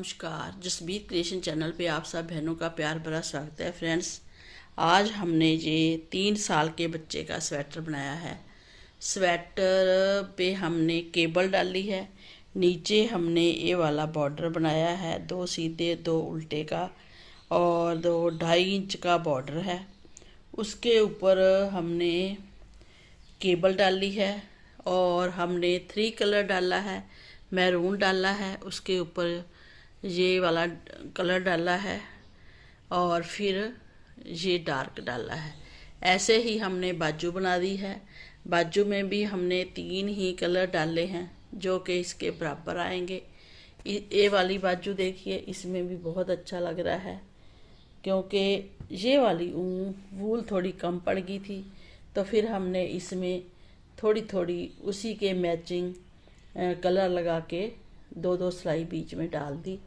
नमस्कार। Jasbir creation channel पे आप सब बहनों का प्यार भरा स्वागत है। फ्रेंड्स, आज हमने ये 3 साल के बच्चे का स्वेटर बनाया है। स्वेटर पे हमने केबल डाली है, नीचे हमने ये वाला बॉर्डर बनाया है, 2 सीधे 2 उल्टे का और 2.5 इंच का बॉर्डर है। उसके ऊपर हमने केबल डाली है और हमने 3 कलर डाला है, मैरून डाला है, उसके ऊपर ये वाला कलर डाला है और फिर ये डार्क डाला है। ऐसे ही हमने बाजू बना दी है। बाजू में भी हमने 3 ही कलर डाले हैं जो कि इसके बराबर आएंगे। ये वाली बाजू देखिए, इसमें भी बहुत अच्छा लग रहा है क्योंकि ये वाली वूल थोड़ी कम पड़ गई थी, तो फिर हमने इसमें थोड़ी थोड़ी उसी के मैचिंग कलर लगा के 2-2 सिलाई बीच में डाल दी।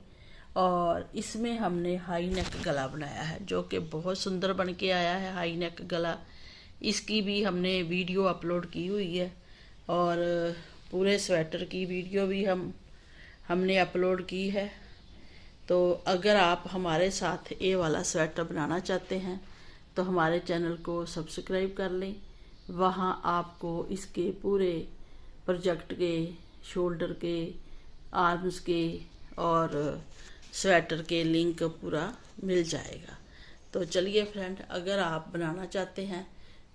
और इसमें हमने हाई नेक गला बनाया है जो कि बहुत सुंदर बन के आया है। हाई नेक गला, इसकी भी हमने वीडियो अपलोड की हुई है और पूरे स्वेटर की वीडियो भी हमने अपलोड की है। तो अगर आप हमारे साथ ये वाला स्वेटर बनाना चाहते हैं तो हमारे चैनल को सब्सक्राइब कर लें। वहाँ आपको इसके पूरे प्रोजेक्ट के, शोल्डर के, आर्म्स के और स्वेटर के लिंक पूरा मिल जाएगा। तो चलिए फ्रेंड, अगर आप बनाना चाहते हैं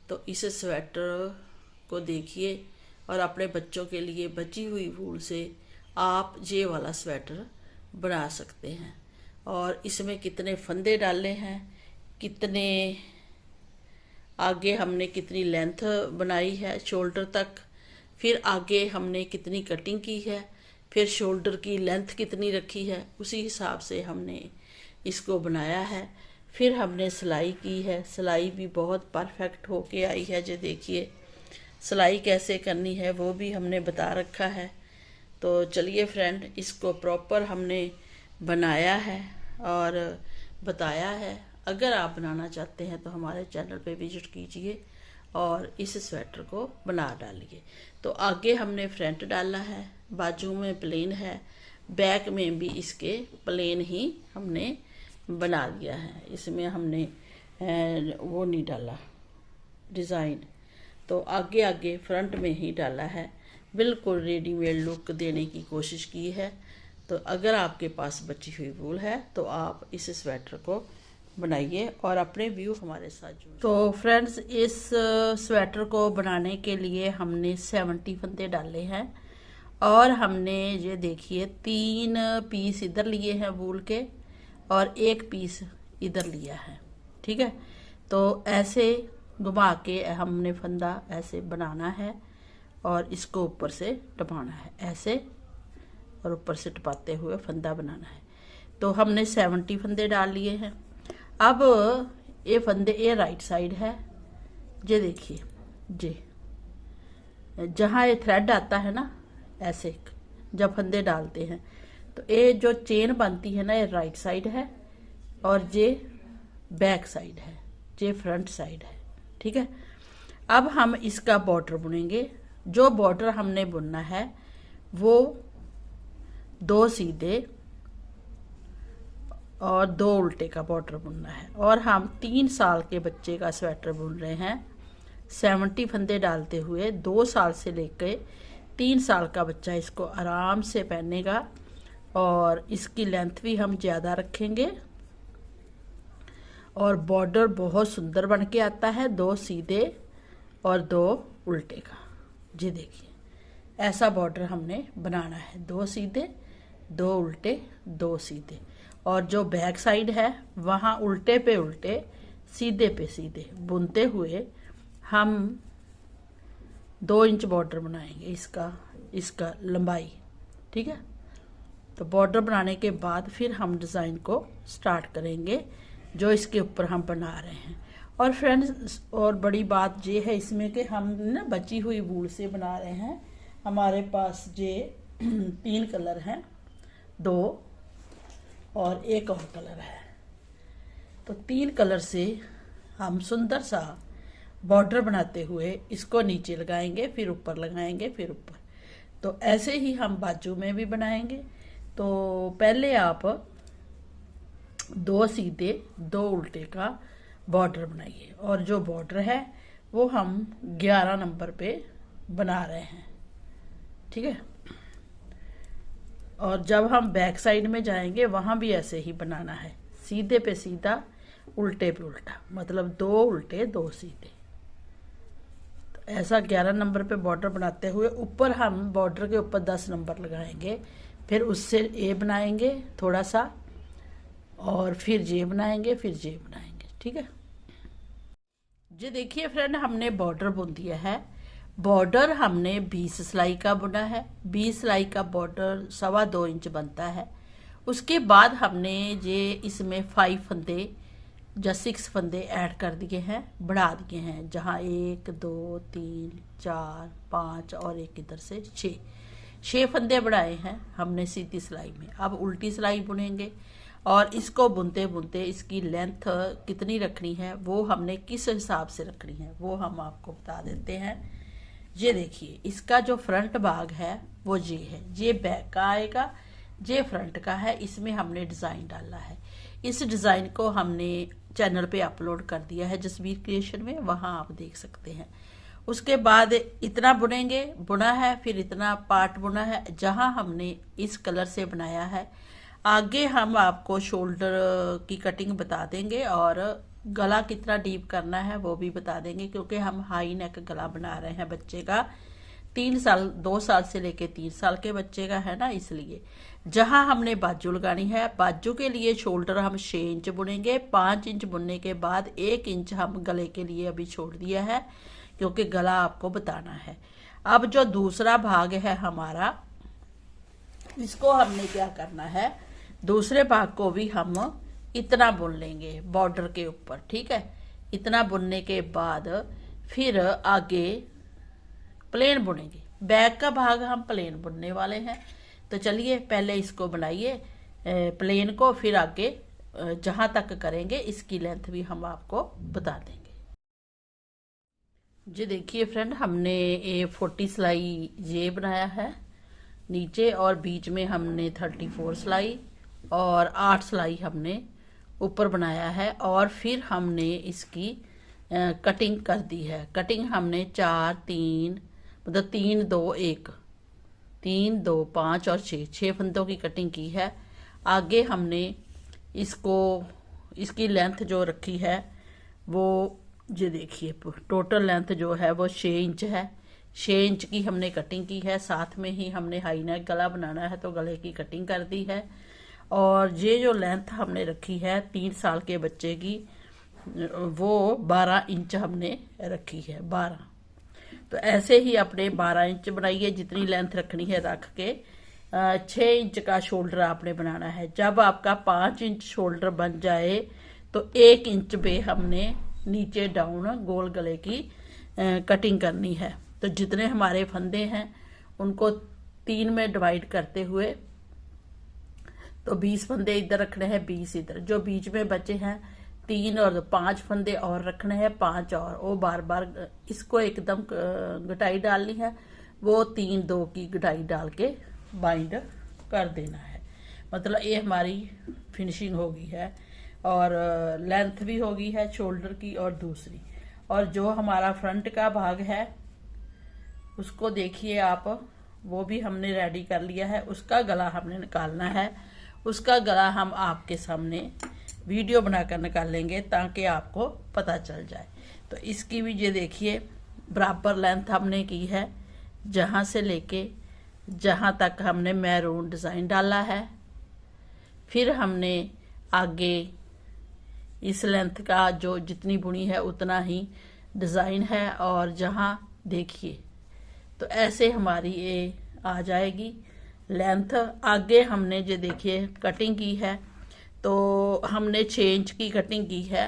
तो इस स्वेटर को देखिए और अपने बच्चों के लिए बची हुई वूल से आप ये वाला स्वेटर बना सकते हैं। और इसमें कितने फंदे डाले हैं, कितने आगे हमने कितनी लेंथ बनाई है शोल्डर तक, फिर आगे हमने कितनी कटिंग की है, फिर शोल्डर की लेंथ कितनी रखी है, उसी हिसाब से हमने इसको बनाया है। फिर हमने सिलाई की है, सिलाई भी बहुत परफेक्ट होके आई है। जो देखिए सिलाई कैसे करनी है वो भी हमने बता रखा है। तो चलिए फ्रेंड, इसको प्रॉपर हमने बनाया है और बताया है। अगर आप बनाना चाहते हैं तो हमारे चैनल पे विजिट कीजिए और इस स्वेटर को बना डालिए। तो आगे हमने फ्रंट डाला है, बाजू में प्लेन है, बैक में भी इसके प्लेन ही हमने बना दिया है। इसमें हमने वो नहीं डाला डिज़ाइन, तो आगे आगे फ्रंट में ही डाला है। बिल्कुल रेडीमेड लुक देने की कोशिश की है। तो अगर आपके पास बची हुई वूल है तो आप इस स्वेटर को बनाइए और अपने व्यू हमारे साथ जुड़िए। तो फ्रेंड्स, इस स्वेटर को बनाने के लिए हमने 70 फंदे डाले हैं और हमने ये देखिए 3 पीस इधर लिए हैं वूल के और 1 पीस इधर लिया है। ठीक है, तो ऐसे घुमा के हमने फंदा ऐसे बनाना है और इसको ऊपर से टपाना है ऐसे, और ऊपर से टपाते हुए फंदा बनाना है। तो हमने 70 फंदे डाल लिए हैं। अब ये फंदे, ये राइट साइड है, ये देखिए, ये जहाँ ये थ्रेड आता है ना, ऐसे जब फंदे डालते हैं तो ये जो चेन बनती है ना, ये राइट साइड है और ये बैक साइड है, ये फ्रंट साइड है। ठीक है, अब हम इसका बॉर्डर बुनेंगे। जो बॉर्डर हमने बुनना है वो 2 सीधे और 2 उल्टे का बॉर्डर बुनना है। और हम 3 साल के बच्चे का स्वेटर बुन रहे हैं 70 फंदे डालते हुए। 2 साल से लेकर 3 साल का बच्चा इसको आराम से पहनेगा और इसकी लेंथ भी हम ज़्यादा रखेंगे और बॉर्डर बहुत सुंदर बन के आता है, 2 सीधे और 2 उल्टे का। जी देखिए, ऐसा बॉर्डर हमने बनाना है, 2 सीधे 2 उल्टे 2 सीधे। और जो बैक साइड है वहाँ उल्टे पे उल्टे, सीधे पे सीधे बुनते हुए हम 2 इंच बॉर्डर बनाएंगे इसका लंबाई। ठीक है, तो बॉर्डर बनाने के बाद फिर हम डिज़ाइन को स्टार्ट करेंगे जो इसके ऊपर हम बना रहे हैं। और फ्रेंड्स, और बड़ी बात ये है इसमें कि हम ना बची हुई वूल से बना रहे हैं। हमारे पास ये 3 कलर हैं, 2 और 1 और कलर है। तो 3 कलर से हम सुंदर सा बॉर्डर बनाते हुए इसको नीचे लगाएंगे, फिर ऊपर लगाएंगे, फिर ऊपर। तो ऐसे ही हम बाजू में भी बनाएंगे। तो पहले आप 2 सीधे 2 उल्टे का बॉर्डर बनाइए, और जो बॉर्डर है वो हम 11 नंबर पे बना रहे हैं, ठीक है। और जब हम बैक साइड में जाएंगे वहां भी ऐसे ही बनाना है, सीधे पे सीधा उल्टे पे उल्टा, मतलब 2 उल्टे 2 सीधे। तो ऐसा 11 नंबर पे बॉर्डर बनाते हुए ऊपर हम बॉर्डर के ऊपर 10 नंबर लगाएंगे, फिर उससे ए बनाएंगे थोड़ा सा, और फिर जे बनाएंगे, फिर जे बनाएंगे, ठीक है जी। देखिए फ्रेंड, हमने बॉर्डर बुन दिया है। बॉर्डर हमने 20 सिलाई का बुना है। 20 सिलाई का बॉर्डर 2.25 इंच बनता है। उसके बाद हमने ये इसमें 5 फंदे या 6 फंदे ऐड कर दिए हैं, बढ़ा दिए हैं, जहाँ 1 2 3 4 5 और एक इधर से 6 फंदे बढ़ाए हैं हमने सीधी सिलाई में। अब उल्टी सिलाई बुनेंगे, और इसको बुनते बुनते इसकी लेंथ कितनी रखनी है, वो हमने किस हिसाब से रखनी है वो हम आपको बता देते हैं। ये देखिए, इसका जो फ्रंट भाग है वो ये है, ये बैक का आएगा, ये फ्रंट का है। इसमें हमने डिज़ाइन डाला है। इस डिज़ाइन को हमने चैनल पे अपलोड कर दिया है जसवीर क्रिएशन में, वहाँ आप देख सकते हैं। उसके बाद इतना बुनेंगे, बुना है, फिर इतना पार्ट बुना है जहाँ हमने इस कलर से बनाया है। आगे हम आपको शोल्डर की कटिंग बता देंगे, और गला कितना डीप करना है वो भी बता देंगे, क्योंकि हम हाई नेक गला बना रहे हैं बच्चे का। 2 साल से लेके 3 साल के बच्चे का है ना, इसलिए। जहां हमने बाजू लगानी है, बाजू के लिए शोल्डर हम 6 इंच बुनेंगे। 5 इंच बुनने के बाद 1 इंच हम गले के लिए अभी छोड़ दिया है, क्योंकि गला आपको बताना है। अब जो दूसरा भाग है हमारा, इसको हमने क्या करना है, दूसरे भाग को भी हम इतना बुन लेंगे बॉर्डर के ऊपर, ठीक है। इतना बुनने के बाद फिर आगे प्लेन बुनेंगे। बैक का भाग हम प्लेन बुनने वाले हैं। तो चलिए पहले इसको बनाइए प्लेन को, फिर आगे जहां तक करेंगे इसकी लेंथ भी हम आपको बता देंगे। जी देखिए फ्रेंड, हमने ये 40 सिलाई ये बनाया है नीचे, और बीच में हमने 34 सिलाई और 8 सिलाई हमने ऊपर बनाया है। और फिर हमने इसकी कटिंग कर दी है। कटिंग हमने 4 3 मतलब 3 2 1 3 2 5 और 6 फंदों की कटिंग की है। आगे हमने इसकी लेंथ जो रखी है वो ये देखिए, टोटल लेंथ जो है वो 6 इंच है। 6 इंच की हमने कटिंग की है। साथ में ही हमने हाई नेक गला बनाना है, तो गले की कटिंग कर दी है। और ये जो लेंथ हमने रखी है 3 साल के बच्चे की, वो 12 इंच हमने रखी है, 12। तो ऐसे ही अपने 12 इंच बनाइए, जितनी लेंथ रखनी है रख के। 6 इंच का शोल्डर आपने बनाना है। जब आपका 5 इंच शोल्डर बन जाए तो 1 इंच पे हमने नीचे डाउन गोल गले की कटिंग करनी है। तो जितने हमारे फंदे हैं उनको 3 में डिवाइड करते हुए, तो 20 फंदे इधर रखने हैं, 20 इधर। जो बीच में बचे हैं 3 और 5 फंदे और रखने हैं, 5 और। वो बार बार इसको एकदम गटाई डालनी है, वो 3 2 की गटाई डाल के बाइंड कर देना है। मतलब ये हमारी फिनिशिंग हो गई है, और लेंथ भी हो गई है शोल्डर की और दूसरी। और जो हमारा फ्रंट का भाग है उसको देखिए आप, वो भी हमने रेडी कर लिया है। उसका गला हमने निकालना है। उसका गला हम आपके सामने वीडियो बनाकर निकालेंगे ताकि आपको पता चल जाए। तो इसकी भी ये देखिए, बराबर लेंथ हमने की है, जहाँ से लेके जहाँ तक हमने मैरून डिज़ाइन डाला है। फिर हमने आगे इस लेंथ का जो जितनी बुनी है उतना ही डिज़ाइन है, और जहाँ देखिए तो ऐसे हमारी ये आ जाएगी लेंथ। आगे हमने जो देखिए कटिंग की है, तो हमने 6 इंच की कटिंग की है।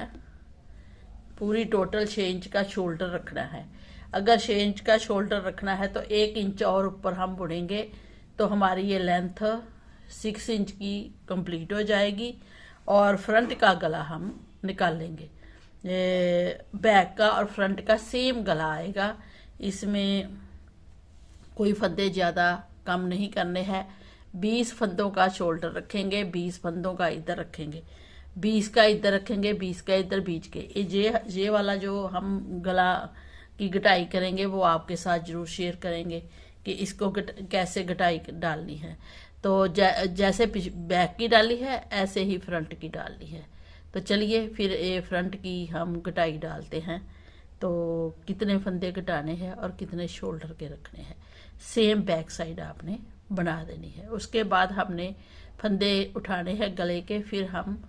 पूरी टोटल 6 इंच का शोल्डर रखना है। अगर 6 इंच का शोल्डर रखना है तो 1 इंच और ऊपर हम बुनेंगे, तो हमारी ये लेंथ 6 इंच की कंप्लीट हो जाएगी। और फ्रंट का गला हम निकाल लेंगे। बैक का और फ्रंट का सेम गला आएगा। इसमें कोई फंदे ज़्यादा कम नहीं करने हैं। 20 फंदों का शोल्डर रखेंगे, 20 फंदों का इधर रखेंगे, 20 का इधर रखेंगे, 20 का इधर बीच के। ये वाला जो हम गला की गटाई करेंगे वो आपके साथ जरूर शेयर करेंगे कि इसको कैसे गटाई डालनी है। तो जैसे बैक की डाली है ऐसे ही फ्रंट की डालनी है। तो चलिए फिर ये फ्रंट की हम गटाई डालते हैं। तो कितने फंदे घटाने हैं और कितने शोल्डर के रखने हैं, सेम बैक साइड आपने बना देनी है। उसके बाद हमने फंदे उठाने हैं गले के, फिर हम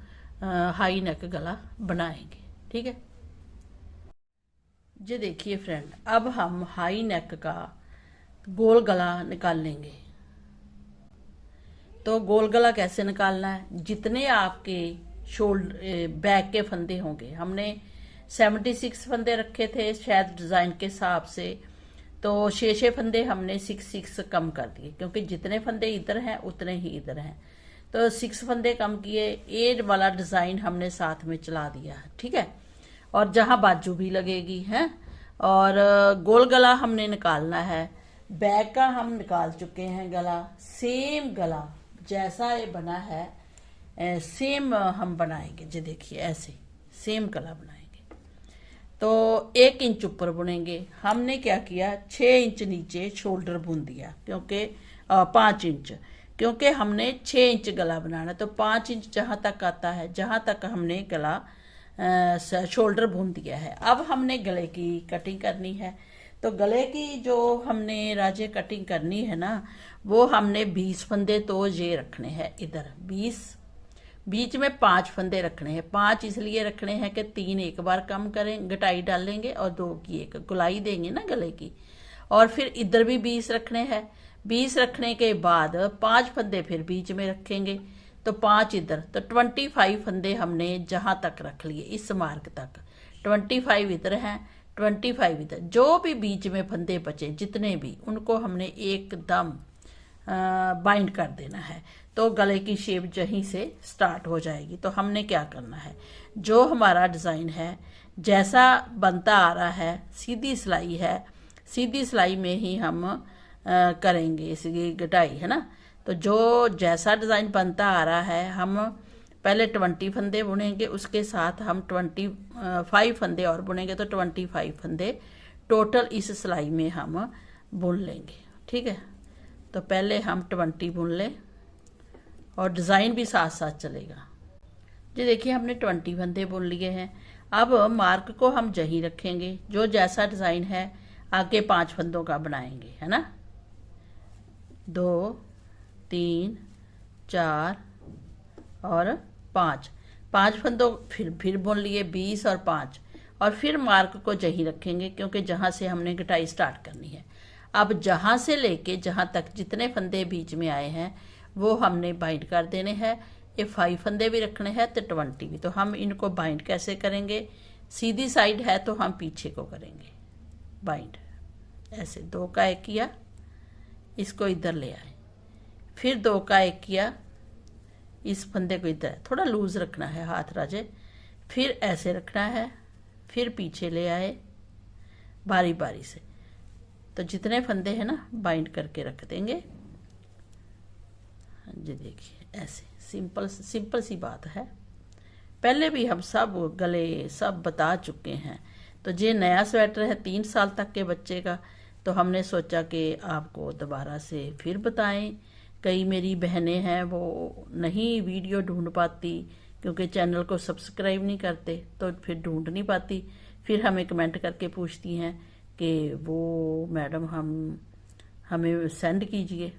हाई नेक गला बनाएंगे। ठीक है जी। देखिए फ्रेंड, अब हम हाई नेक का गोल गला निकाल लेंगे। तो गोल गला कैसे निकालना है, जितने आपके शोल्डर बैक के फंदे होंगे, हमने 76 फंदे रखे थे शायद डिज़ाइन के हिसाब से, तो 6 फंदे हमने 6 कम कर दिए, क्योंकि जितने फंदे इधर हैं उतने ही इधर हैं। तो 6 फंदे कम किए, ए वाला डिज़ाइन हमने साथ में चला दिया। ठीक है, और जहाँ बाजू भी लगेगी है। और गोल गला हमने निकालना है। बैक का हम निकाल चुके हैं गला, सेम गला जैसा ये बना है सेम हम बनाएंगे। जी देखिए, ऐसे सेम गला बनाएंगे। तो 1 इंच ऊपर बुनेंगे। हमने क्या किया, 6 इंच नीचे शोल्डर बुन दिया, क्योंकि 5 इंच, क्योंकि हमने 6 इंच गला बनाना। तो 5 इंच जहाँ तक आता है, जहाँ तक हमने गला शोल्डर बुन दिया है। अब हमने गले की कटिंग करनी है। तो गले की जो हमने राजे कटिंग करनी है ना, वो हमने 20 फंदे तो ये रखने हैं इधर, 20, बीच में 5 फंदे रखने हैं। 5 इसलिए रखने हैं कि 3 एक बार कम करें, गटाई डालेंगे, और 2 की एक गुलाई देंगे ना गले की। और फिर इधर भी 20 रखने हैं। 20 रखने के बाद 5 फंदे फिर बीच में रखेंगे, तो 5 इधर, तो 25 फंदे हमने जहाँ तक रख लिए, इस मार्क तक। 25 इधर हैं, 25 इधर। जो भी बीच में फंदे बचे जितने भी, उनको हमने एकदम बाइंड कर देना है। तो गले की शेप यहीं से स्टार्ट हो जाएगी। तो हमने क्या करना है, जो हमारा डिज़ाइन है जैसा बनता आ रहा है, सीधी सिलाई है, सीधी सिलाई में ही हम करेंगे इसकी गटाई, है ना। तो जो जैसा डिज़ाइन बनता आ रहा है, हम पहले 20 फंदे बुनेंगे, उसके साथ हम 25 फंदे और बुनेंगे, तो 25 फंदे टोटल इस सिलाई में हम बुन लेंगे। ठीक है, तो पहले हम 20 बुन लें और डिज़ाइन भी साथ साथ चलेगा। जी देखिए, हमने 20 फंदे बुन लिए हैं। अब मार्क को हम जहीं रखेंगे, जो जैसा डिज़ाइन है आगे 5 फंदों का बनाएंगे, है ना। 2, 3, 4 और 5 फंदों फिर बुन लिए, 20 और 5, और फिर मार्क को जहीं रखेंगे, क्योंकि जहाँ से हमने गटाई स्टार्ट करनी है। अब जहाँ से लेके जहाँ तक जितने फंदे बीच में आए हैं वो हमने बाइंड कर देने हैं। ये 5 फंदे भी रखने हैं, तो 20 भी। तो हम इनको बाइंड कैसे करेंगे, सीधी साइड है तो हम पीछे को करेंगे बाइंड, ऐसे 2 का 1 किया, इसको इधर ले आए, फिर 2 का 1 किया, इस फंदे को इधर, थोड़ा लूज रखना है हाथ राजे, फिर ऐसे रखना है, फिर पीछे ले आए बारी बारी से। तो जितने फंदे हैं ना बाइंड करके रख देंगे। जी देखिए, ऐसे सिंपल सी बात है। पहले भी हम सब गले सब बता चुके हैं। तो ये नया स्वेटर है 3 साल तक के बच्चे का, तो हमने सोचा कि आपको दोबारा से फिर बताएं। कई मेरी बहनें हैं वो नहीं वीडियो ढूंढ पाती, क्योंकि चैनल को सब्सक्राइब नहीं करते, तो फिर ढूंढ नहीं पाती, फिर हमें कमेंट करके पूछती हैं कि वो मैडम हमें सेंड कीजिए।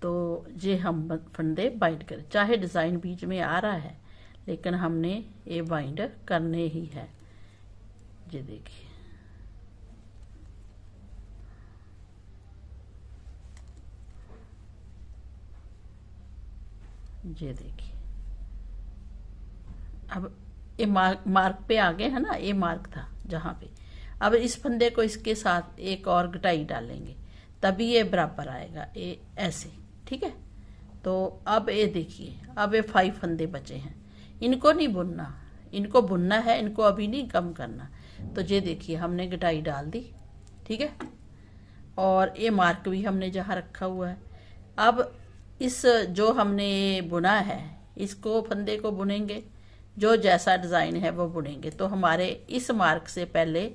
तो ये हम फंदे बाइंड करें, चाहे डिज़ाइन बीच में आ रहा है, लेकिन हमने ये बाइंड करने ही है। ये देखिए, ये देखिए, अब ये मार्क पे आ गए है ना, ये मार्क था जहाँ पे। अब इस फंदे को इसके साथ एक और गटाई डालेंगे, तभी ये बराबर आएगा, ये ऐसे। ठीक है, तो अब ये देखिए, अब ये 5 फंदे बचे हैं, इनको नहीं बुनना, इनको बुनना है, इनको अभी नहीं कम करना। तो ये देखिए, हमने गटाई डाल दी। ठीक है, और ये मार्क भी हमने जहाँ रखा हुआ है, अब इस जो हमने बुना है इसको फंदे को बुनेंगे, जो जैसा डिज़ाइन है वो बुनेंगे। तो हमारे इस मार्क से पहले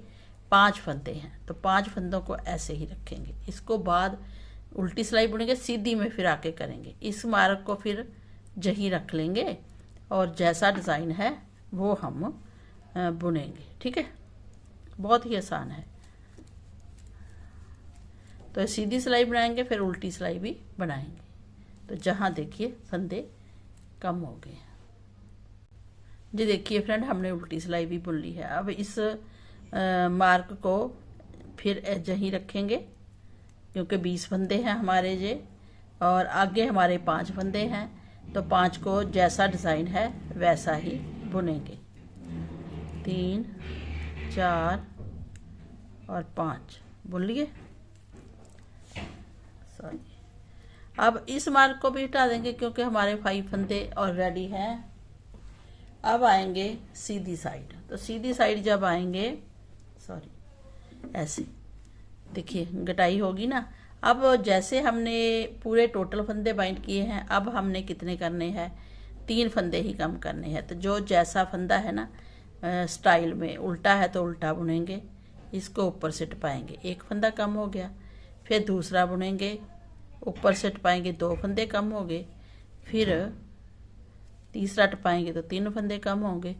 5 फंदे हैं, तो 5 फंदों को ऐसे ही रखेंगे। इसको बाद उल्टी सिलाई बुनेंगे, सीधी में फिर आके करेंगे। इस मार्क को फिर जहीं रख लेंगे और जैसा डिज़ाइन है वो हम बुनेंगे। ठीक है, बहुत ही आसान है। तो सीधी सिलाई बनाएंगे, फिर उल्टी सिलाई भी बनाएंगे। तो जहाँ देखिए फंदे कम हो गए हैं। जी देखिए फ्रेंड, हमने उल्टी सिलाई भी बुन ली है। अब इस मार्क को फिर जहीं रखेंगे, क्योंकि 20 फंदे हैं हमारे ये, और आगे हमारे 5 फंदे हैं। तो 5 को जैसा डिज़ाइन है वैसा ही बुनेंगे। 3 4 और 5 बुन लिए। सॉरी, अब इस मार्क को भी हटा देंगे क्योंकि हमारे 5 फंदे ऑलरेडी हैं। अब आएंगे सीधी साइड। तो सीधी साइड जब आएंगे, सॉरी, ऐसे देखिए गटाई होगी ना। अब जैसे हमने पूरे टोटल फंदे बाइंड किए हैं, अब हमने कितने करने हैं? 3 फंदे ही कम करने हैं। तो जो जैसा फंदा है ना स्टाइल में उल्टा है तो उल्टा बुनेंगे, इसको ऊपर से टपाएंगे, 1 फंदा कम हो गया। फिर दूसरा बुनेंगे, ऊपर से टपाएंगे, 2 फंदे कम हो गए। फिर तीसरा टपाएंगे तो 3 फंदे कम होंगे।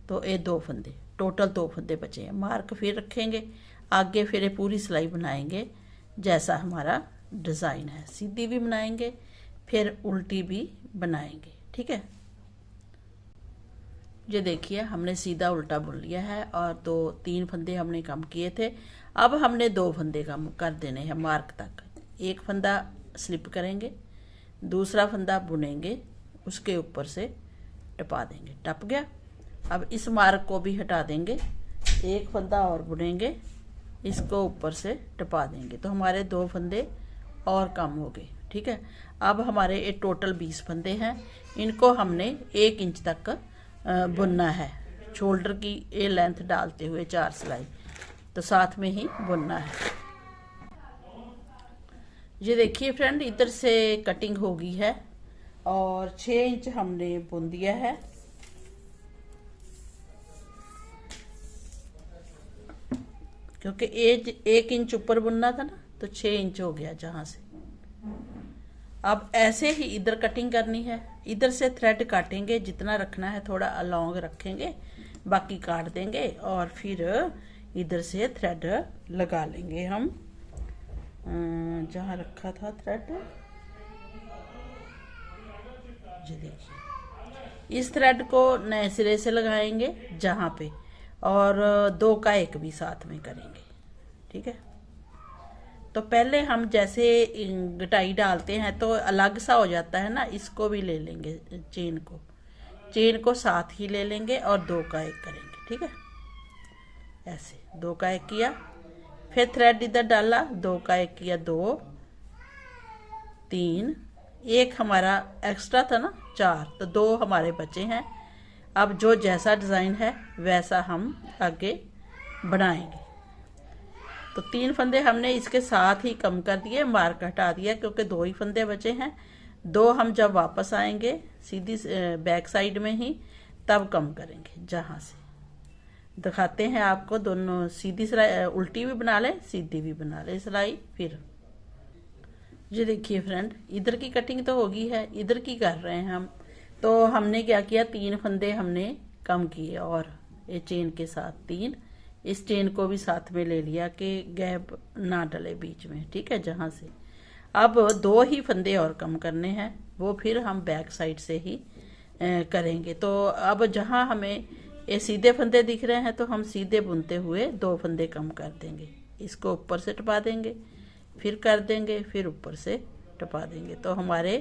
तो ये 2 फंदे, टोटल 2 फंदे बचे हैं। मार्क फिर रखेंगे, आगे फिर ये पूरी सिलाई बनाएंगे जैसा हमारा डिज़ाइन है। सीधी भी बनाएंगे, फिर उल्टी भी बनाएंगे। ठीक है, ये देखिए हमने सीधा उल्टा बुन लिया है और 3 फंदे हमने कम किए थे। अब हमने 2 फंदे कम कर देने हैं मार्क तक। 1 फंदा स्लिप करेंगे, दूसरा फंदा बुनेंगे, उसके ऊपर से टपा देंगे। टप गया। अब इस मार्क को भी हटा देंगे, 1 फंदा और बुनेंगे, इसको ऊपर से टपा देंगे। तो हमारे 2 फंदे और कम हो गए। ठीक है, अब हमारे ये टोटल 20 फंदे हैं। इनको हमने 1 इंच तक बुनना है, शोल्डर की ये लेंथ डालते हुए 4 सिलाई, तो साथ में ही बुनना है। ये देखिए फ्रेंड, इधर से कटिंग हो गई है और 6 इंच हमने बुन दिया है। क्योंकि 1 इंच ऊपर बुनना था ना, तो 6 इंच हो गया जहां से। अब ऐसे ही इधर कटिंग करनी है। इधर से थ्रेड काटेंगे, जितना रखना है थोड़ा अलोंग रखेंगे, बाकी काट देंगे और फिर इधर से थ्रेड लगा लेंगे हम जहां रखा था थ्रेड। जी देखिए, इस थ्रेड को नए सिरे से लगाएंगे जहां पे, और 2 का 1 भी साथ में करेंगे। ठीक है, तो पहले हम जैसे गटाई डालते हैं तो अलग सा हो जाता है ना, इसको भी ले लेंगे, चेन को साथ ही ले लेंगे और 2 का 1 करेंगे। ठीक है, ऐसे 2 का 1 किया, फिर थ्रेड इधर डाला, 2 का 1 किया, 2 3, 1 हमारा एक्स्ट्रा था ना 4, तो 2 हमारे बचे हैं। अब जो जैसा डिज़ाइन है वैसा हम आगे बनाएंगे। तो 3 फंदे हमने इसके साथ ही कम कर दिए, मार्क हटा दिया क्योंकि 2 ही फंदे बचे हैं। 2 हम जब वापस आएंगे सीधी बैक साइड में ही, तब कम करेंगे। जहाँ से दिखाते हैं आपको, दोनों सीधी सिलाई उल्टी भी बना ले, सीधी भी बना ले सिलाई। फिर ये देखिए फ्रेंड, इधर की कटिंग तो होगी है, इधर की कर रहे हैं हम। तो हमने क्या किया, 3 फंदे हमने कम किए और ये चेन के साथ 3, इस चेन को भी साथ में ले लिया कि गैप ना डले बीच में। ठीक है, जहाँ से अब 2 ही फंदे और कम करने हैं, वो फिर हम बैक साइड से ही करेंगे। तो अब जहाँ हमें ये सीधे फंदे दिख रहे हैं तो हम सीधे बुनते हुए 2 फंदे कम कर देंगे, इसको ऊपर से टपा देंगे, फिर कर देंगे, फिर ऊपर से टपा देंगे। तो हमारे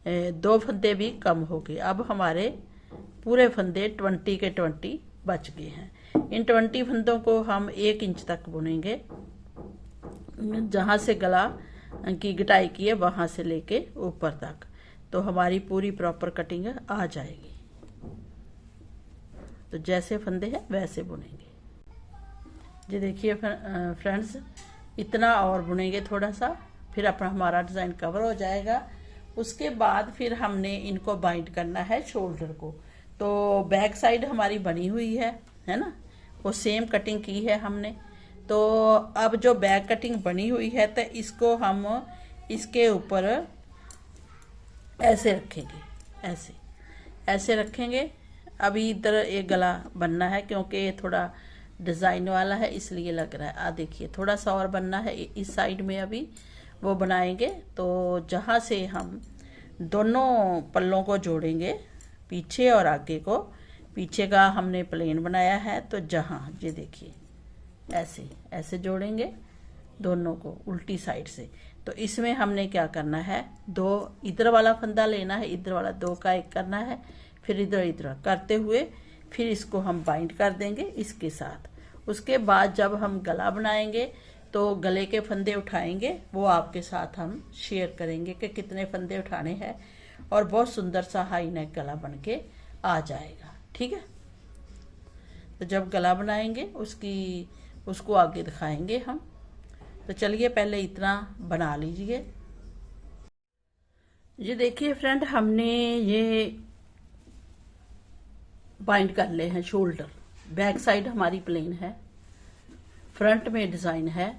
2 फंदे भी कम हो गए। अब हमारे पूरे फंदे 20 के 20 बच गए हैं। इन 20 फंदों को हम 1 इंच तक बुनेंगे, जहाँ से गला की गटाई की है वहाँ से लेके ऊपर तक, तो हमारी पूरी प्रॉपर कटिंग आ जाएगी। तो जैसे फंदे हैं वैसे बुनेंगे। जी देखिए फ्रेंड्स, इतना और बुनेंगे थोड़ा सा, फिर अपना हमारा डिज़ाइन कवर हो जाएगा। उसके बाद फिर हमने इनको बाइंड करना है शोल्डर को। तो बैक साइड हमारी बनी हुई है ना, वो सेम कटिंग की है हमने। तो अब जो बैक कटिंग बनी हुई है तो इसको हम इसके ऊपर ऐसे रखेंगे, ऐसे ऐसे रखेंगे। अभी इधर एक गला बनना है क्योंकि ये थोड़ा डिज़ाइन वाला है इसलिए लग रहा है। देखिए थोड़ा सा और बनना है इस साइड में, अभी वो बनाएंगे। तो जहाँ से हम दोनों पल्लों को जोड़ेंगे, पीछे और आगे को, पीछे का हमने प्लेन बनाया है तो जहाँ ये देखिए ऐसे ऐसे जोड़ेंगे दोनों को उल्टी साइड से। तो इसमें हमने क्या करना है, दो इधर वाला फंदा लेना है, इधर वाला दो का एक करना है, फिर इधर इधर करते हुए फिर इसको हम बाइंड कर देंगे इसके साथ। उसके बाद जब हम गला बनाएंगे तो गले के फंदे उठाएंगे, वो आपके साथ हम शेयर करेंगे कि कितने फंदे उठाने हैं, और बहुत सुंदर सा हाई नेक गला बन के आ जाएगा। ठीक है, तो जब गला बनाएंगे उसको आगे दिखाएंगे हम। तो चलिए पहले इतना बना लीजिए। ये देखिए फ्रेंड, हमने ये बाइंड कर ले हैं शोल्डर। बैक साइड हमारी प्लेन है, फ्रंट में डिज़ाइन है,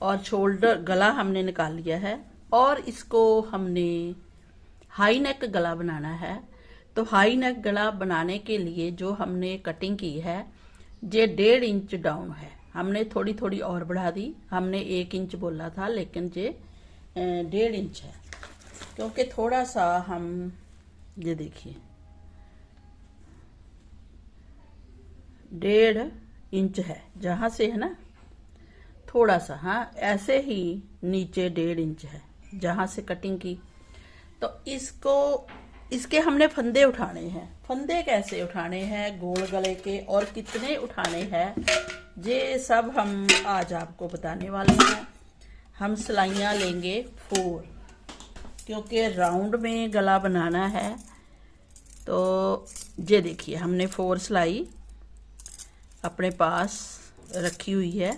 और शोल्डर गला हमने निकाल लिया है। और इसको हमने हाई नेक गला बनाना है। तो हाई नेक गला बनाने के लिए जो हमने कटिंग की है ये 1.5 इंच डाउन है। हमने थोड़ी थोड़ी और बढ़ा दी, हमने 1 इंच बोला था लेकिन ये 1.5 इंच है, क्योंकि थोड़ा सा हम ये देखिए 1.5 इंच है जहाँ से है ना, थोड़ा सा, हाँ ऐसे ही नीचे 1.5 इंच है जहाँ से कटिंग की। तो इसके हमने फंदे उठाने हैं। फंदे कैसे उठाने हैं गोल गले के और कितने उठाने हैं, ये सब हम आज आपको बताने वाले हैं। हम सिलाइयाँ लेंगे 4, क्योंकि राउंड में गला बनाना है। तो ये देखिए हमने 4 सिलाई अपने पास रखी हुई है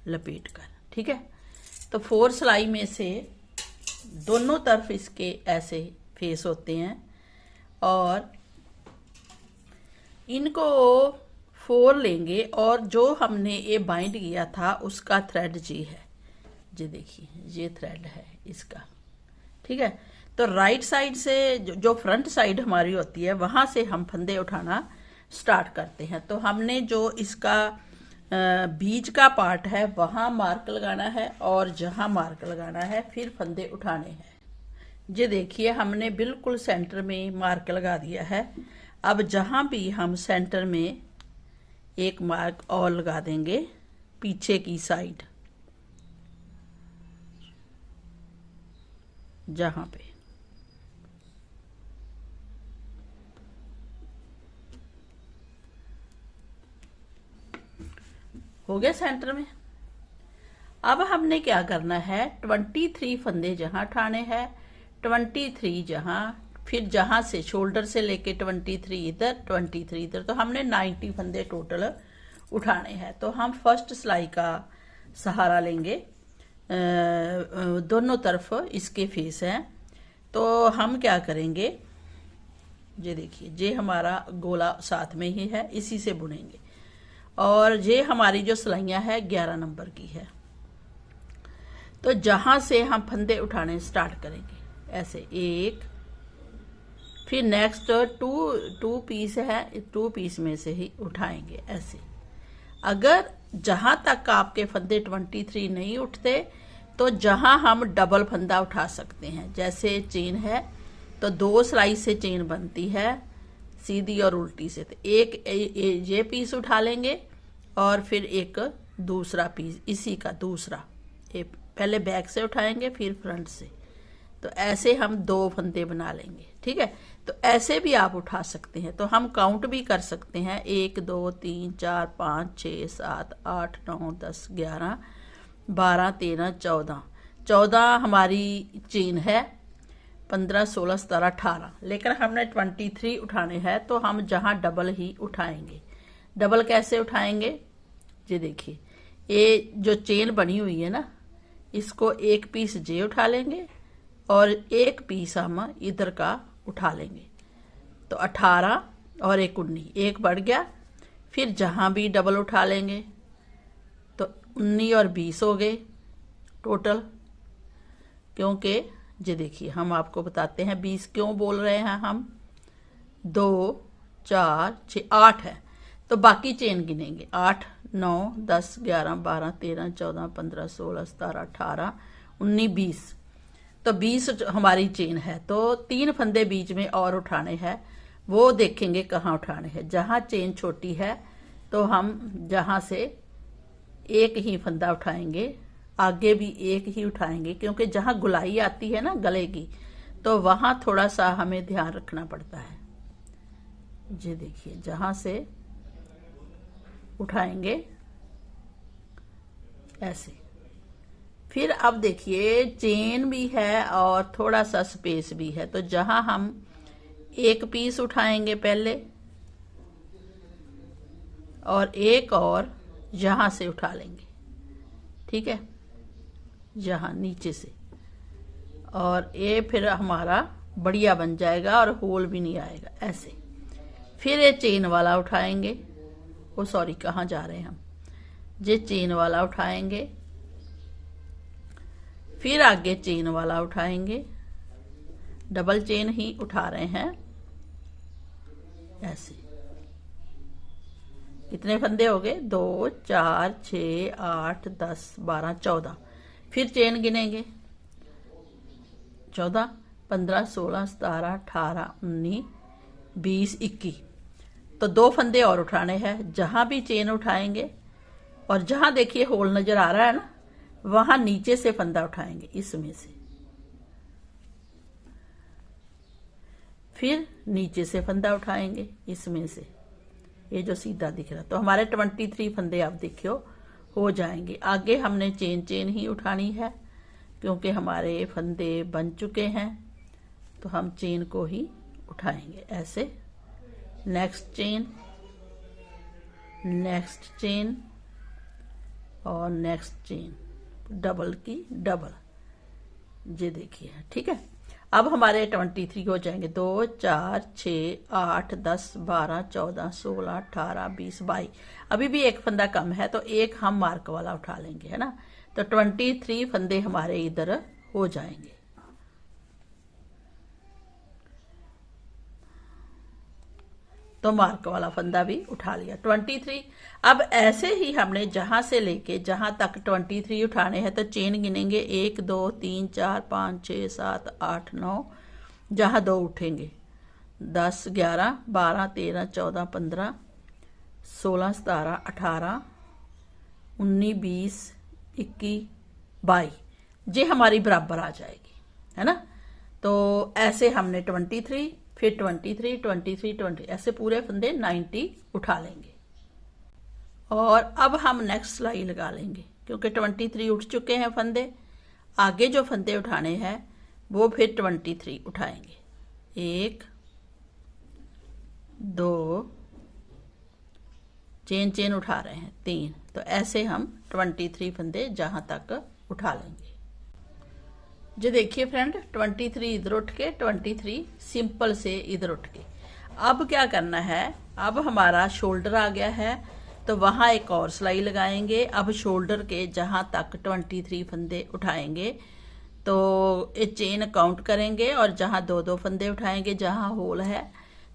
लपेट कर। ठीक है, तो 4 सिलाई में से दोनों तरफ इसके ऐसे फेस होते हैं, और इनको 4 लेंगे, और जो हमने ये बाइंड किया था उसका थ्रेड जी है, ये देखिए ये थ्रेड है इसका। ठीक है, तो राइट साइड से जो फ्रंट साइड हमारी होती है वहां से हम फंदे उठाना स्टार्ट करते हैं। तो हमने जो इसका बीच का पार्ट है वहां मार्क लगाना है, और जहां मार्क लगाना है फिर फंदे उठाने हैं। ये देखिए हमने बिल्कुल सेंटर में मार्क लगा दिया है। अब जहां भी हम सेंटर में एक मार्क और लगा देंगे पीछे की साइड, जहां पे हो गया सेंटर में। अब हमने क्या करना है, 23 फंदे जहां उठाने हैं, 23 जहां, फिर जहां से शोल्डर से लेके 23 इधर, 23 इधर, तो हमने 90 फंदे टोटल उठाने हैं। तो हम फर्स्ट सिलाई का सहारा लेंगे, दोनों तरफ इसके फेस हैं। तो हम क्या करेंगे, ये देखिए ये हमारा गोला साथ में ही है, इसी से बुनेंगे। और ये हमारी जो सिलाइयाँ है 11 नंबर की है। तो जहां से हम फंदे उठाने स्टार्ट करेंगे ऐसे 1, फिर नेक्स्ट 2 पीस है, 2 पीस में से ही उठाएंगे ऐसे। अगर जहां तक आपके फंदे 23 नहीं उठते तो जहां हम डबल फंदा उठा सकते हैं। जैसे चेन है तो 2 सिलाई से चेन बनती है सीधी और उल्टी से, तो एक ये पीस उठा लेंगे और फिर एक दूसरा पीस इसी का दूसरा, पहले बैक से उठाएंगे फिर फ्रंट से। तो ऐसे हम 2 फंदे बना लेंगे। ठीक है, तो ऐसे भी आप उठा सकते हैं। तो हम काउंट भी कर सकते हैं, 1 2 3 4 5 6 7 8 9 10 11 12 13 14 14 हमारी चेन है, 15 16 17 18, लेकिन हमने 23 उठाने हैं। तो हम जहां डबल ही उठाएंगे। डबल कैसे उठाएंगे, ये देखिए ये जो चेन बनी हुई है ना, इसको एक पीस जे उठा लेंगे और एक पीस हम इधर का उठा लेंगे। तो 18 और एक 19, एक बढ़ गया। फिर जहाँ भी डबल उठा लेंगे तो 19 और 20 हो गए टोटल। क्योंकि ये देखिए हम आपको बताते हैं 20 क्यों बोल रहे हैं हम। 2 4 6 8 है तो बाकी चेन गिनेंगे। 8 9 10 11 12 13 14 15 16 17 18 19 20। तो 20 हमारी चेन है। तो 3 फंदे बीच में और उठाने हैं, वो देखेंगे कहाँ उठाने हैं। जहाँ चेन छोटी है तो हम जहाँ से एक ही फंदा उठाएंगे, आगे भी एक ही उठाएंगे, क्योंकि जहाँ गुलाई आती है ना गले की, तो वहाँ थोड़ा सा हमें ध्यान रखना पड़ता है। ये देखिए जहाँ से उठाएंगे ऐसे। फिर अब देखिए चेन भी है और थोड़ा सा स्पेस भी है, तो जहाँ हम एक पीस उठाएंगे पहले और एक और यहां से उठा लेंगे, ठीक है, यहां नीचे से, और ये फिर हमारा बढ़िया बन जाएगा और होल भी नहीं आएगा ऐसे। फिर ये चेन वाला उठाएंगे, ओ सॉरी कहाँ जा रहे हैं हम, ये चेन वाला उठाएंगे, फिर आगे चेन वाला उठाएंगे, डबल चेन ही उठा रहे हैं ऐसे। कितने फंदे हो गए? 2 4 6 8 10 12 14। फिर चेन गिनेंगे 14 15 16 17 18 19 20 21। तो 2 फंदे और उठाने हैं। जहां भी चेन उठाएंगे और जहां देखिए होल नजर आ रहा है ना, वहां नीचे से फंदा उठाएंगे, इसमें से। फिर नीचे से फंदा उठाएंगे इसमें से, ये जो सीधा दिख रहा। तो हमारे 23 फंदे आप देखियो हो जाएंगे। आगे हमने चेन ही उठानी है क्योंकि हमारे फंदे बन चुके हैं, तो हम चेन को ही उठाएंगे ऐसे। नेक्स्ट चेन, नेक्स्ट चेन और नेक्स्ट चेन, डबल की डबल, ये देखिए, ठीक है। अब हमारे 23 हो जाएंगे। 2 4 6 8 10 12 14 16 18 20 22। अभी भी एक फंदा कम है तो एक हम मार्क वाला उठा लेंगे, है ना। तो 23 फंदे हमारे इधर हो जाएंगे। तो मार्क वाला फंदा भी उठा लिया 23। अब ऐसे ही हमने जहां से लेके जहां तक 23 उठाने हैं, तो चेन गिनेंगे 1 2 3 4 5 6 7 8 9। जहां 2 उठेंगे 10 11 12 13 14 15 16 17 18 19 20 21 22। ये हमारी बराबर आ जाएगी, है ना। तो ऐसे हमने 23 फिर 23 23 20 ऐसे पूरे फंदे 90 उठा लेंगे। और अब हम नेक्स्ट सिलाई लगा लेंगे क्योंकि 23 उठ चुके हैं फंदे। आगे जो फंदे उठाने हैं वो फिर 23 उठाएंगे। 1 2 चेन उठा रहे हैं 3। तो ऐसे हम 23 फंदे जहां तक उठा लेंगे। जो देखिए फ्रेंड, 23 इधर उठ के 23 सिंपल से इधर उठ के। अब क्या करना है, अब हमारा शोल्डर आ गया है तो वहां एक और सिलाई लगाएंगे। अब शोल्डर के जहां तक 23 फंदे उठाएंगे तो ये चेन काउंट करेंगे और जहां 2 फंदे उठाएंगे जहां होल है,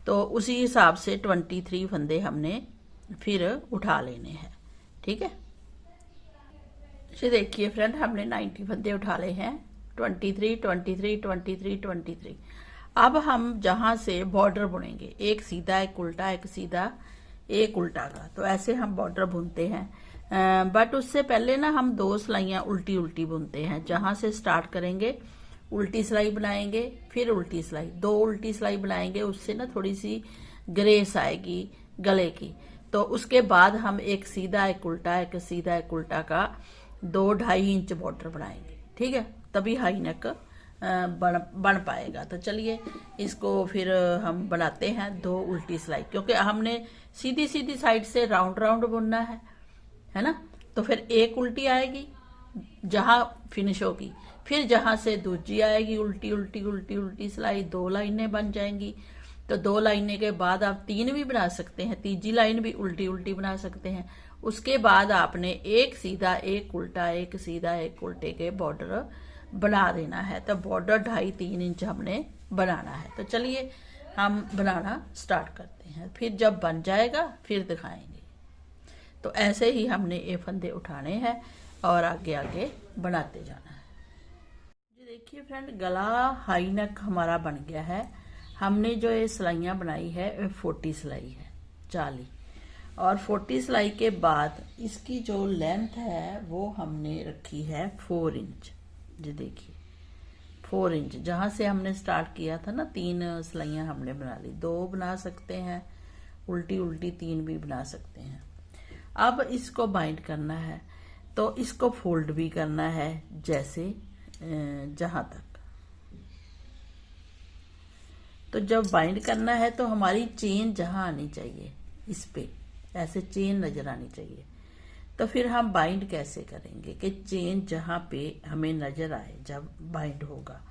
तो उसी हिसाब से 23 फंदे हमने फिर उठा लेने हैं, ठीक है। ये देखिए फ्रेंड, हमने 90 फंदे उठा ले हैं। 23 23 23 23। अब हम जहां से बॉर्डर बुनेंगे, एक सीधा एक उल्टा, एक सीधा एक उल्टा का, तो ऐसे हम बॉर्डर बुनते हैं। बट उससे पहले ना हम 2 सिलाइयाँ उल्टी उल्टी बुनते हैं। जहां से स्टार्ट करेंगे उल्टी सिलाई बनाएंगे, फिर उल्टी सिलाई, 2 उल्टी सिलाई बनाएंगे। उससे ना थोड़ी सी ग्रेस आएगी गले की। तो उसके बाद हम एक सीधा एक उल्टा, एक सीधा एक उल्टा का 2-2.5 इंच बॉर्डर बनाएंगे, ठीक है। तभी हाई नेक बन पाएगा। तो चलिए इसको फिर हम बनाते हैं 2 उल्टी सिलाई, क्योंकि हमने सीधी सीधी साइड से राउंड राउंड बुनना है ना। तो फिर एक उल्टी आएगी जहाँ फिनिश होगी, फिर जहाँ से दूसरी आएगी उल्टी उल्टी उल्टी उल्टी सिलाई, 2 लाइनें बन जाएंगी। तो 2 लाइनें के बाद आप 3 भी बना सकते हैं, तीसरी लाइन भी उल्टी उल्टी बना सकते हैं। उसके बाद आपने एक सीधा एक उल्टा एक सीधा एक उल्टे के बॉर्डर बना देना है। तो बॉर्डर 2.5-3 इंच हमने बनाना है। तो चलिए हम बनाना स्टार्ट करते हैं, फिर जब बन जाएगा फिर दिखाएंगे। तो ऐसे ही हमने ये फंदे उठाने हैं और आगे आगे बनाते जाना है। जी देखिए फ्रेंड, गला हाई नेक हमारा बन गया है। हमने जो ये सिलाइयाँ बनाई है 40 सिलाई है, 40, और 40 सिलाई के बाद इसकी जो लेंथ है वो हमने रखी है 4 इंच। जी देखिए 4 इंच, जहाँ से हमने स्टार्ट किया था ना, 3 सिलाइयाँ हमने बना ली, 2 बना सकते हैं उल्टी उल्टी, 3 भी बना सकते हैं। अब इसको बाइंड करना है, तो इसको फोल्ड भी करना है जैसे जहाँ तक। तो जब बाइंड करना है तो हमारी चेन जहाँ आनी चाहिए, इस पे ऐसे चेन नजर आनी चाहिए। तो फिर हम बाइंड कैसे करेंगे कि चेन जहाँ पे हमें नजर आए जब बाइंड होगा।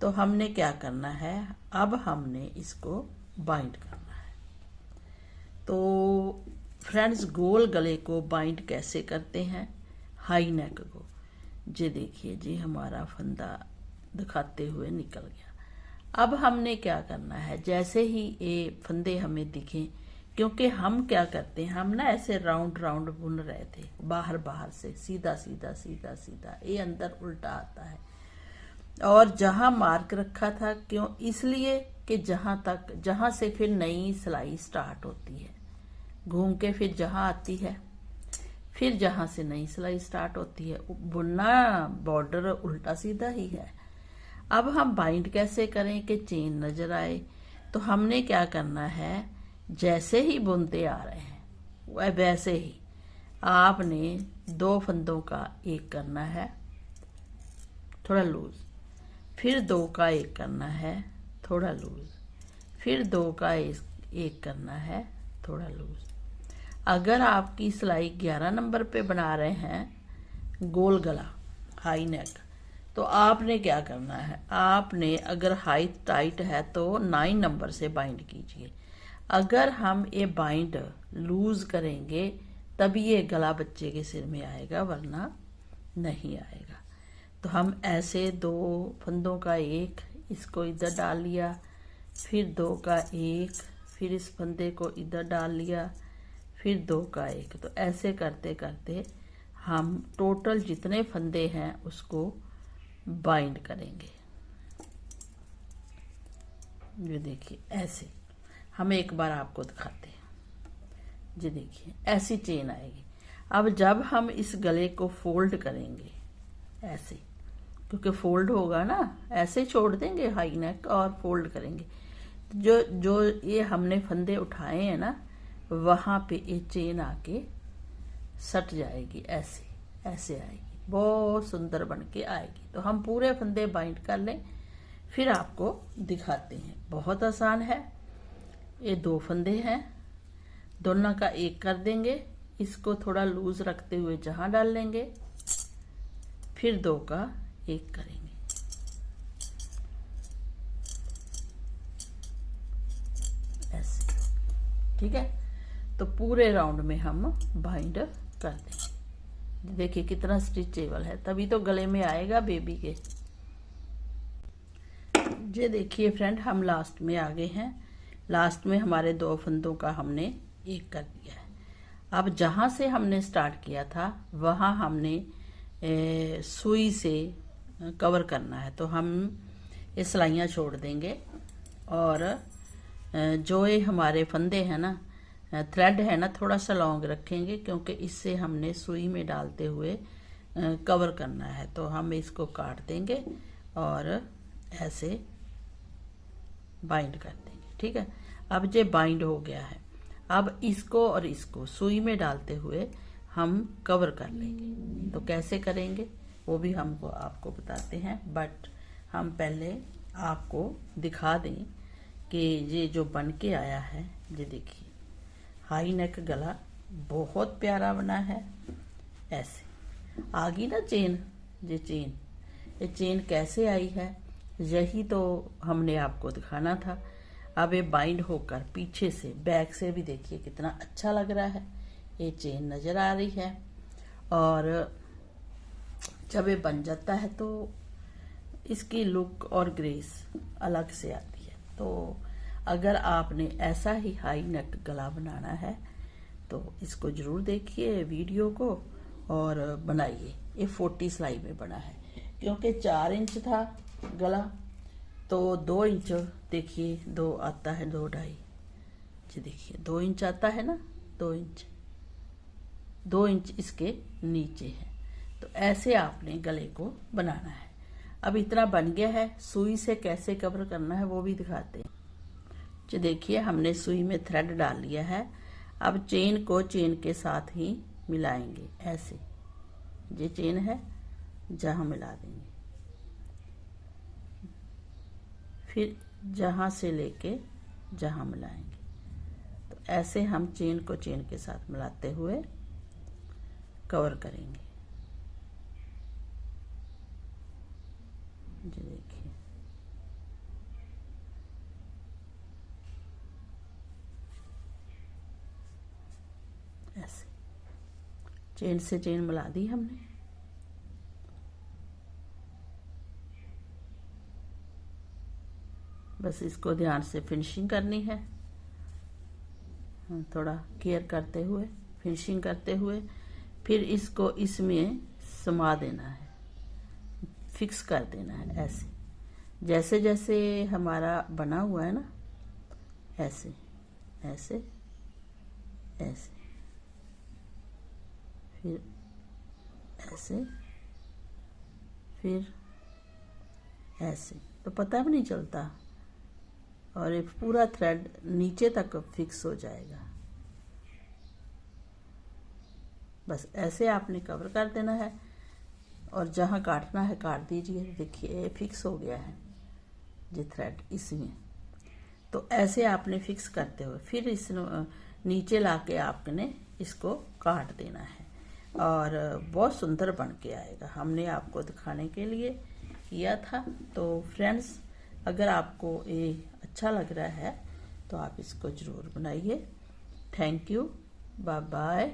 तो हमने क्या करना है, अब हमने इसको बाइंड करना है। तो फ्रेंड्स, गोल गले को बाइंड कैसे करते हैं, हाई नेक को। जी देखिए जी, हमारा फंदा दिखाते हुए निकल गया। अब हमने क्या करना है, जैसे ही ये फंदे हमें दिखें, क्योंकि हम क्या करते हैं, हम ना ऐसे राउंड राउंड बुन रहे थे, बाहर बाहर से सीधा सीधा सीधा सीधा, ये अंदर उल्टा आता है। और जहां मार्क रखा था, क्यों, इसलिए कि जहां से फिर नई सिलाई स्टार्ट होती है, घूम के फिर जहां आती है, फिर जहां से नई सिलाई स्टार्ट होती है, बुनना बॉर्डर उल्टा सीधा ही है। अब हम बाइंड कैसे करें कि चेन नजर आए। तो हमने क्या करना है, जैसे ही बुनते आ रहे हैं वैसे ही आपने 2 फंदों का एक करना है थोड़ा लूज, फिर 2 का एक करना है थोड़ा लूज, फिर 2 का एक करना है थोड़ा लूज। अगर आपकी सिलाई 11 नंबर पे बना रहे हैं गोल गला हाई नेक, तो आपने क्या करना है, आपने अगर हाइट टाइट है तो 9 नंबर से बाइंड कीजिए। अगर हम ये बाइंड लूज करेंगे तभी ये गला बच्चे के सिर में आएगा, वरना नहीं आएगा। तो हम ऐसे 2 फंदों का एक, इसको इधर डाल लिया, फिर 2 का एक, फिर इस फंदे को इधर डाल लिया, फिर 2 का एक। तो ऐसे करते करते हम टोटल जितने फंदे हैं उसको बाइंड करेंगे। ये देखिए ऐसे, हम एक बार आपको दिखाते हैं। जी देखिए ऐसी चेन आएगी। अब जब हम इस गले को फोल्ड करेंगे ऐसे, क्योंकि फोल्ड होगा ना, ऐसे छोड़ देंगे हाई नेक और फोल्ड करेंगे, जो जो ये हमने फंदे उठाए हैं ना, वहां पे ये चेन आके सट जाएगी, ऐसे ऐसे आएगी, बहुत सुंदर बन के आएगी। तो हम पूरे फंदे बाइंड कर लें, फिर आपको दिखाते हैं। बहुत आसान है। ये 2 फंदे हैं, दोनों का एक कर देंगे, इसको थोड़ा लूज रखते हुए जहां डाल लेंगे, फिर 2 का एक करेंगे, ऐसे। ठीक है, तो पूरे राउंड में हम बाइंड कर देंगे। देखिए कितना स्टिचेबल है, तभी तो गले में आएगा बेबी के। ये देखिए फ्रेंड, हम लास्ट में आ गए हैं। लास्ट में हमारे 2 फंदों का हमने एक कर दिया है। अब जहां से हमने स्टार्ट किया था वहां हमने सुई से कवर करना है। तो हम ये सिलाइयाँ छोड़ देंगे और जो ये हमारे फंदे हैं ना, थ्रेड है ना, थोड़ा सा लॉन्ग रखेंगे, क्योंकि इससे हमने सुई में डालते हुए कवर करना है। तो हम इसको काट देंगे और ऐसे बाइंड कर देंगे। ठीक है, अब ये बाइंड हो गया है। अब इसको और इसको सुई में डालते हुए हम कवर कर लेंगे। तो कैसे करेंगे वो भी हमको आपको बताते हैं, बट हम पहले आपको दिखा दें कि ये जो बन के आया है। ये देखिए हाई नेक गला बहुत प्यारा बना है ऐसे। आ गई ना चेन। ये चेन कैसे आई है यही तो हमने आपको दिखाना था। अब ये बाइंड होकर पीछे से बैक से भी देखिए कितना अच्छा लग रहा है। ये चेन नज़र आ रही है और जब ये बन जाता है तो इसकी लुक और ग्रेस अलग से आती है। तो अगर आपने ऐसा ही हाई नेक गला बनाना है तो इसको ज़रूर देखिए वीडियो को और बनाइए। ये 40 सिलाई में बना है क्योंकि 4 इंच था गला, तो 2 इंच देखिए 2 आता है, 2.5 जी देखिए 2 इंच आता है ना, 2 इंच इसके नीचे है। तो ऐसे आपने गले को बनाना है। अब इतना बन गया है, सुई से कैसे कवर करना है वो भी दिखाते हैं। जो देखिए हमने सुई में थ्रेड डाल लिया है। अब चेन को चेन के साथ ही मिलाएंगे ऐसे। ये चेन है जहाँ मिला देंगे, फिर जहाँ से लेके जहाँ मिलाएंगे। तो ऐसे हम चेन को चेन के साथ मिलाते हुए कवर करेंगे। जी देखिए ऐसे चेन से चेन मिला दी हमने। बस इसको ध्यान से फिनिशिंग करनी है, थोड़ा केयर करते हुए फिनिशिंग करते हुए। फिर इसको इसमें समा देना है, फिक्स कर देना है ऐसे। जैसे जैसे हमारा बना हुआ है ना, ऐसे ऐसे ऐसे, फिर ऐसे, फिर ऐसे, तो पता भी नहीं चलता और ये पूरा थ्रेड नीचे तक फिक्स हो जाएगा। बस ऐसे आपने कवर कर देना है और जहाँ काटना है काट दीजिए। देखिए फिक्स हो गया है ये थ्रेड इसमें। तो ऐसे आपने फिक्स करते हुए फिर इस नीचे लाके आपने इसको काट देना है और बहुत सुंदर बन के आएगा। हमने आपको दिखाने के लिए किया था। तो फ्रेंड्स, अगर आपको ये अच्छा लग रहा है तो आप इसको ज़रूर बनाइए। Thank you, bye bye.